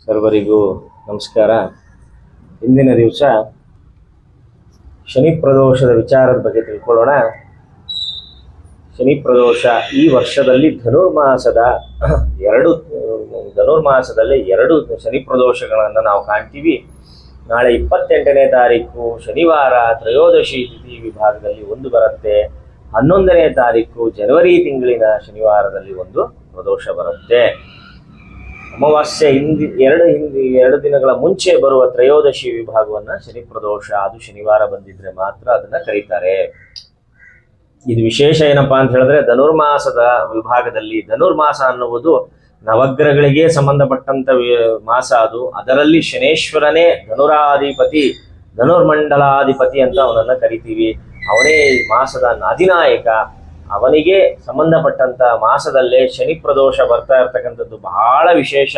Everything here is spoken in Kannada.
ಸರ್ವರಿಗೂ ನಮಸ್ಕಾರ. ಇಂದಿನ ದಿವಸ ಶನಿ ಪ್ರದೋಷದ ವಿಚಾರದ ಬಗ್ಗೆ ತಿಳ್ಕೊಳ್ಳೋಣ. ಶನಿ ಪ್ರದೋಷ ಈ ವರ್ಷದಲ್ಲಿ ಧನುರ್ಮಾಸದಲ್ಲಿ ಎರಡು ಶನಿ ಪ್ರದೋಷಗಳನ್ನು ನಾವು ಕಾಣ್ತೀವಿ. ನಾಳೆ 28ನೇ ತಾರೀಕು ಶನಿವಾರ ತ್ರಯೋದಶಿ ತಿಥಿ ವಿಭಾಗದಲ್ಲಿ ಒಂದು ಬರುತ್ತೆ. 11ನೇ ತಾರೀಕು ಜನವರಿ ತಿಂಗಳಿನ ಶನಿವಾರದಲ್ಲಿ ಒಂದು ಪ್ರದೋಷ ಬರುತ್ತೆ. ಅಮಾವಾಸ್ಯೆ ಎರಡು ದಿನಗಳ ಮುಂಚೆ ಬರುವ ತ್ರಯೋದಶಿ ವಿಭಾಗವನ್ನ ಶನಿ ಪ್ರದೋಷ, ಅದು ಶನಿವಾರ ಬಂದಿದ್ರೆ ಮಾತ್ರ ಅದನ್ನ ಕರೀತಾರೆ. ಇದು ವಿಶೇಷ ಏನಪ್ಪಾ ಅಂತ ಹೇಳಿದ್ರೆ, ಧನುರ್ಮಾಸದ ವಿಭಾಗದಲ್ಲಿ, ಧನುರ್ಮಾಸ ಅನ್ನುವುದು ನವಗ್ರಹಗಳಿಗೆ ಸಂಬಂಧಪಟ್ಟಂತ ಮಾಸ. ಅದರಲ್ಲಿ ಶನೇಶ್ವರನೇ ಧನುರಾಧಿಪತಿ, ಧನುರ್ಮಂಡಲಾಧಿಪತಿ ಅಂತ ಅವನನ್ನ ಕರಿತೀವಿ. ಅವನೇ ಮಾಸದ ಅಧಿನಾಯಕ. ಅವನಿಗೆ ಸಂಬಂಧಪಟ್ಟಂತ ಮಾಸದಲ್ಲೇ ಶನಿ ಪ್ರದೋಷ ಬರ್ತಾ ಇರ್ತಕ್ಕಂಥದ್ದು ಬಹಳ ವಿಶೇಷ.